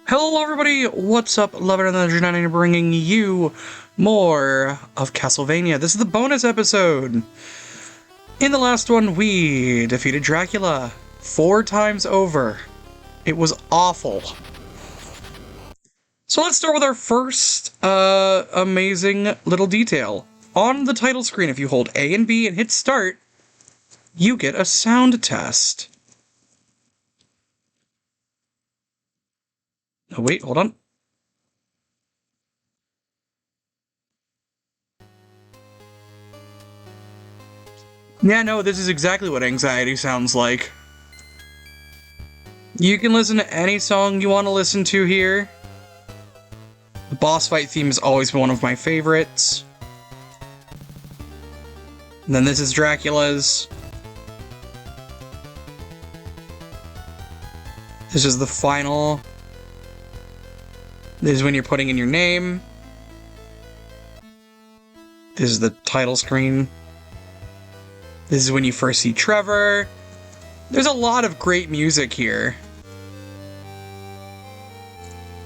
Hello everybody, what's up? Love it and Legend bringing you more of Castlevania. This is the bonus episode. In the last one, we defeated Dracula 4 times over. It was awful. So let's start with our first amazing little detail. On the title screen, if you hold A and B and hit start, you get a sound test. Oh wait, hold on. Yeah, no, this is exactly what anxiety sounds like. You can listen to any song you want to listen to here. The boss fight theme has always been one of my favorites. And then this is Dracula's. This is the final. This is when you're putting in your name. This is the title screen. This is when you first see Trevor. There's a lot of great music here.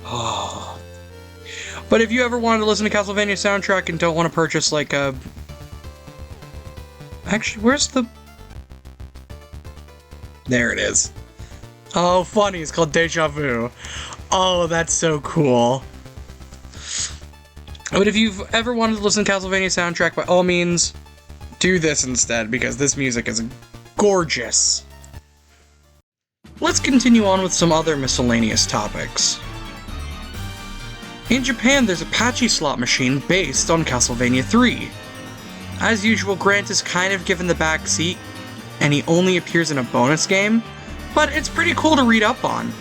Oh. But if you ever wanted to listen to Castlevania soundtrack and don't want to purchase like a... Actually, where's the... There it is. Oh, funny, it's called Deja Vu. Oh, that's so cool. But if you've ever wanted to listen to Castlevania soundtrack, by all means, do this instead, because this music is gorgeous. Let's continue on with some other miscellaneous topics. In Japan, there's a patchy slot machine based on Castlevania 3. As usual, Grant is kind of given the back seat, and he only appears in a bonus game, but it's pretty cool to read up on.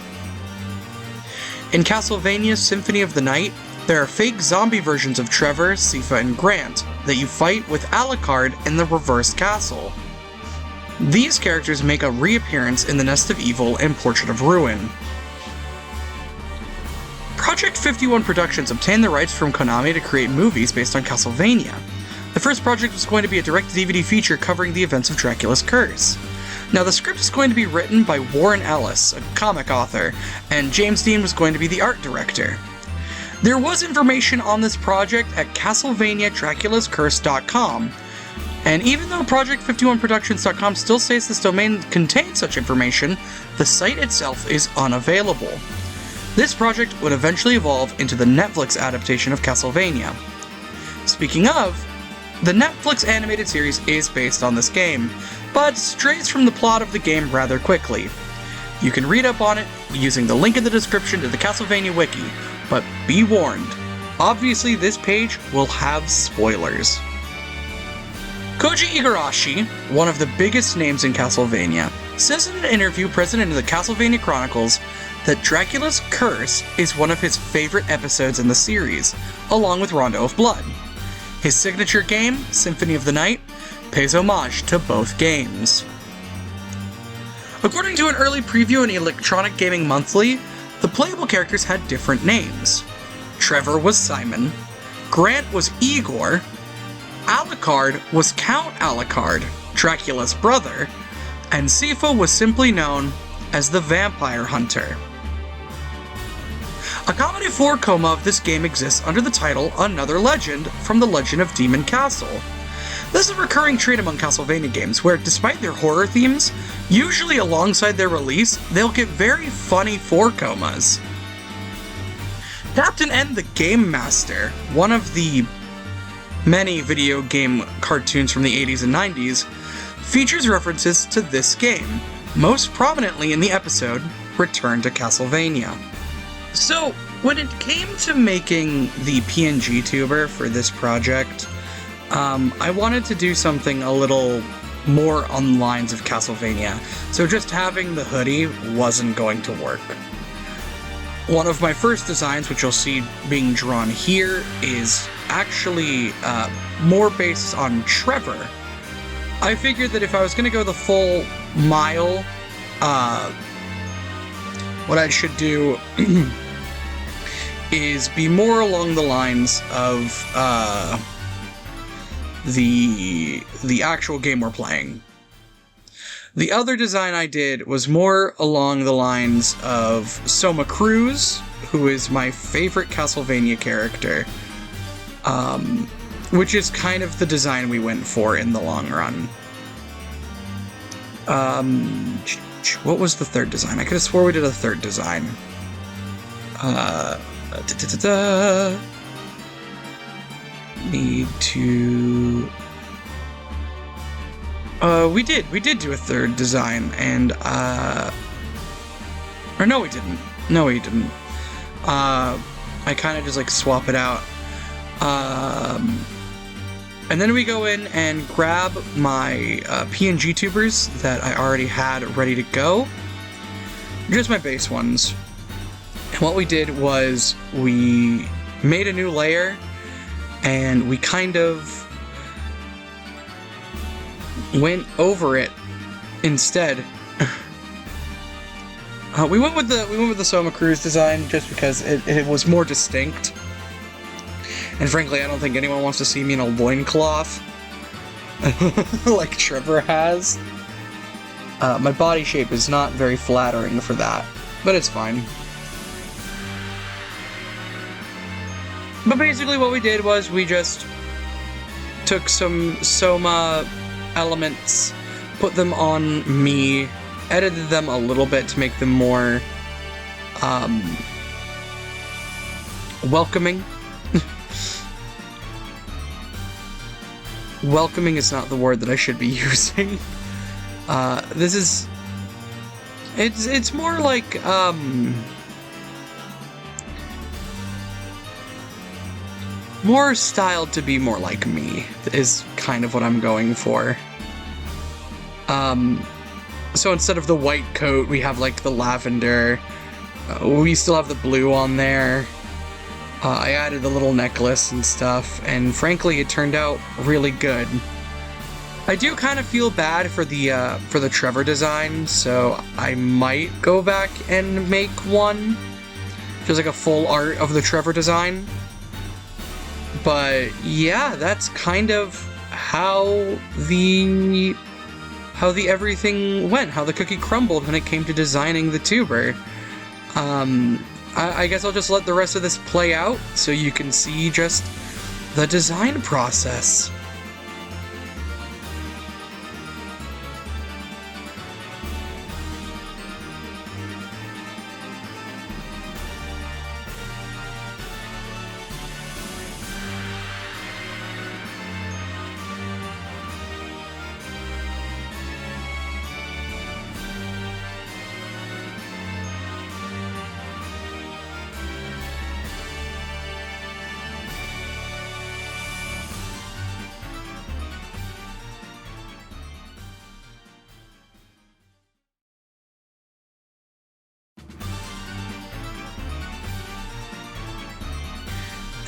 In Castlevania Symphony of the Night, there are fake zombie versions of Trevor, Sypha, and Grant that you fight with Alucard in the Reversed Castle. These characters make a reappearance in The Nest of Evil and Portrait of Ruin. Project 51 Productions obtained the rights from Konami to create movies based on Castlevania. The first project was going to be a direct-to-DVD feature covering the events of Dracula's curse. Now, the script is going to be written by Warren Ellis, a comic author, and James Dean was going to be the art director. There was information on this project at CastlevaniaDraculasCurse.com, and even though Project51Productions.com still says this domain contains such information, the site itself is unavailable. This project would eventually evolve into the Netflix adaptation of Castlevania. Speaking of, the Netflix animated series is based on this game, but strays from the plot of the game rather quickly. You can read up on it using the link in the description to the Castlevania wiki, but be warned, obviously this page will have spoilers. Koji Igarashi, one of the biggest names in Castlevania, says in an interview presented in the Castlevania Chronicles that Dracula's Curse is one of his favorite episodes in the series, along with Rondo of Blood. His signature game, Symphony of the Night, pays homage to both games. According to an early preview in Electronic Gaming Monthly, the playable characters had different names. Trevor was Simon, Grant was Igor, Alucard was Count Alucard, Dracula's brother, and Sypha was simply known as the Vampire Hunter. A Comedy 4 coma of this game exists under the title Another Legend from the Legend of Demon Castle. This is a recurring trait among Castlevania games where, despite their horror themes, usually alongside their release, they'll get very funny 4 comas. Captain N the Game Master, one of the many video game cartoons from the 80s and 90s, features references to this game, most prominently in the episode Return to Castlevania. So, when it came to making the PNG tuber for this project, I wanted to do something a little more on the lines of Castlevania, so just having the hoodie wasn't going to work. One of my first designs, which you'll see being drawn here, is actually more based on Trevor. I figured that if I was going to go the full mile, what I should do is be more along the lines of the actual game we're playing. The other design I did was more along the lines of Soma Cruz, who is my favorite Castlevania character, which is kind of the design we went for in the long run. What was the third design? I could have swore we did a third design. Need to... we did do a third design, and, or no we didn't. No we didn't. I kind of just, like, swap it out. And then we go in and grab my PNG tubers that I already had ready to go. Just my base ones. And what we did was we made a new layer, and we kind of went over it instead. We went with the Soma Cruz design just because it was more distinct. And frankly, I don't think anyone wants to see me in a loincloth like Trevor has. My body shape is not very flattering for that, but it's fine. But basically what we did was we just took some Soma elements, put them on me, edited them a little bit to make them more welcoming. Welcoming is not the word that I should be using. It's more like, more styled to be more like me, is kind of what I'm going for. So instead of the white coat, we have, like, the lavender. We still have the blue on there. I added the little necklace and stuff, and frankly, it turned out really good. I do kind of feel bad for the Trevor design, so I might go back and make one. Just like a full art of the Trevor design. But yeah, that's kind of how the everything went, how the cookie crumbled when it came to designing the tuber. I guess I'll just let the rest of this play out so you can see just the design process.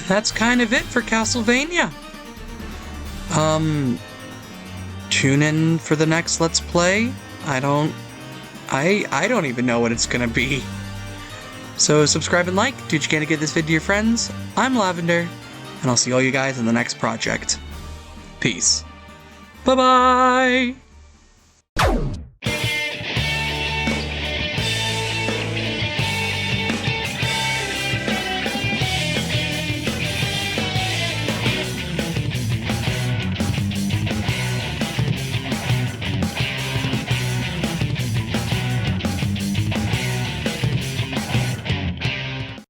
That's kind of it for Castlevania. Tune in for the next Let's Play. I don't even know what it's gonna be. So subscribe and like, do what you can to get this vid to your friends. I'm Lavender, and I'll see all you guys in the next project. Peace. Bye-bye!